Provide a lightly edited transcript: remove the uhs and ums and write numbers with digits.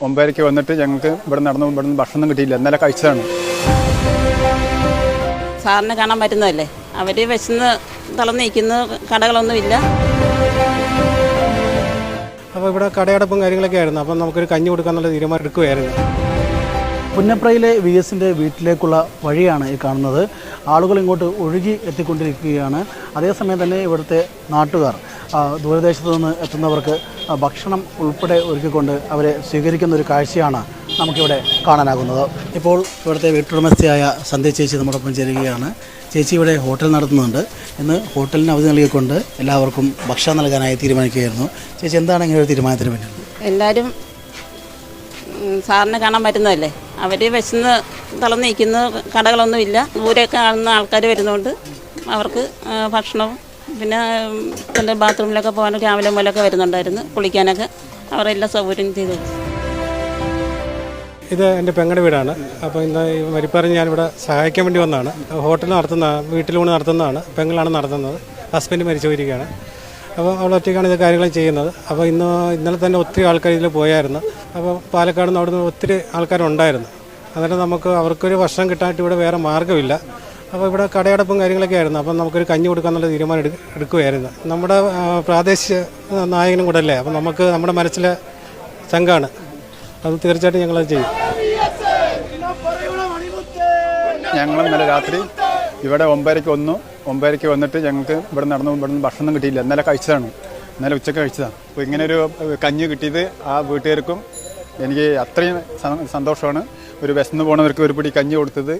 9:30 വന്നിട്ട് ഞങ്ങൾക്ക് ഇവിടുന്ന് ഭക്ഷണം കിട്ടിയില്ല. ഇന്നലെ കഴിച്ചതാണ്. സാറിനെ കാണാൻ പറ്റുന്നതല്ലേ, അവർ വിശന്ന് തളർന്നിരിക്കുന്ന കടകളൊന്നുമില്ല. അപ്പോൾ ഇവിടെ കടയടപ്പും കാര്യങ്ങളൊക്കെ ആയിരുന്നു. അപ്പം നമുക്കൊരു കഞ്ഞി കൊടുക്കാന്നുള്ള തീരുമാനം എടുക്കുകയായിരുന്നു. പുന്നപ്രയിലെ VS-ൻ്റെ വീട്ടിലേക്കുള്ള വഴിയാണ് ഈ കാണുന്നത്. ആളുകൾ ഇങ്ങോട്ട് ഒഴുകി എത്തിക്കൊണ്ടിരിക്കുകയാണ്. അതേസമയം തന്നെ ഇവിടുത്തെ നാട്ടുകാർ ദൂരദേശത്തു നിന്ന് എത്തുന്നവർക്ക് ഭക്ഷണം ഉൾപ്പെടെ ഒരുക്കിക്കൊണ്ട് അവരെ സ്വീകരിക്കുന്ന ഒരു കാഴ്ചയാണ് നമുക്കിവിടെ കാണാനാകുന്നത്. ഇപ്പോൾ ഇവിടുത്തെ വീട്ടുടമസ്ഥയായ സന്ധ്യ ചേച്ചി നമ്മോടൊപ്പം ചേരുകയാണ്. ചേച്ചി ഇവിടെ ഹോട്ടൽ നടത്തുന്നുണ്ട്. ഇന്ന് ഹോട്ടലിന് അവധി നൽകിക്കൊണ്ട് എല്ലാവർക്കും ഭക്ഷണം നൽകാനായി തീരുമാനിക്കുകയായിരുന്നു. ചേച്ചി, എന്താണ് ഇങ്ങനെ ഒരു തീരുമാനത്തിന് പിന്നിൽ? എല്ലാവരും സാറിനെ കാണാൻ പറ്റുന്നതല്ലേ, അവർ വിശന്ന് തളർന്നിരിക്കുന്ന കടകളൊന്നുമില്ല. ദൂരെയൊക്കെ കാണുന്ന ആൾക്കാർ വരുന്നതുകൊണ്ട് അവർക്ക് ഭക്ഷണവും പിന്നെ ബാത്റൂമിലൊക്കെ പോകാൻ രാവിലെ മുതലൊക്കെ വരുന്നുണ്ടായിരുന്നു. കുളിക്കാനൊക്കെ അവരെല്ലാം സൗകര്യം ചെയ്തു. ഇത് എൻ്റെ പെങ്ങളുടെ വീടാണ്. അപ്പോൾ ഇന്ന് ഈ മരിപ്പറിഞ്ഞ് ഞാനിവിടെ സഹായിക്കാൻ വേണ്ടി വന്നതാണ്. ഹോട്ടൽ വീട്ടിലൂടെ നടത്തുന്നതാണ്. പെങ്ങളാണ് നടത്തുന്നത്. ഹസ്ബൻഡ് മരിച്ചു പോയിരിക്കുകയാണ്. അപ്പോൾ അവൾ ഒറ്റയ്ക്കാണ് ഇത് കാര്യങ്ങൾ ചെയ്യുന്നത്. അപ്പോൾ ഇന്നലെ തന്നെ ഒത്തിരി ആൾക്കാർ ഇതിൽ പോയായിരുന്നു. അപ്പോൾ പാലക്കാട് നിന്ന് അവിടുന്ന് ഒത്തിരി ആൾക്കാരുണ്ടായിരുന്നു. അന്നേരം നമുക്ക് അവർക്കൊരു ഭക്ഷണം കിട്ടാനായിട്ട് ഇവിടെ വേറെ മാർഗ്ഗമില്ല. അപ്പോൾ ഇവിടെ കടയടപ്പും കാര്യങ്ങളൊക്കെ ആയിരുന്നു. അപ്പം നമുക്കൊരു കഞ്ഞി കൊടുക്കാന്നുള്ള തീരുമാനം എടുക്കുകയായിരുന്നു. നമ്മുടെ പ്രാദേശിക നായകനും കൂടെ അല്ലേ, അപ്പം നമുക്ക് നമ്മുടെ മനസ്സിലെ ചങ്കാണ്. അത് തീർച്ചയായിട്ടും ഞങ്ങളത് ചെയ്യും. ഞങ്ങൾ ഇന്നലെ രാത്രി ഇവിടെ 9:30 വന്നിട്ട് ഞങ്ങൾക്ക് ഇവിടുന്ന് ഭക്ഷണം കിട്ടിയില്ല. ഇന്നലെ കഴിച്ചതാണ്. ഇന്നലെ ഉച്ചയ്ക്ക് കഴിച്ചതാണ്. അപ്പോൾ ഇങ്ങനൊരു കഞ്ഞി കിട്ടിയത് ആ വീട്ടുകാർക്കും എനിക്ക് അത്രയും സന്തോഷമാണ്. ഒരു വിശന്ന് പോണവർക്ക് ഒരു പിടി കഞ്ഞി കൊടുത്തത്.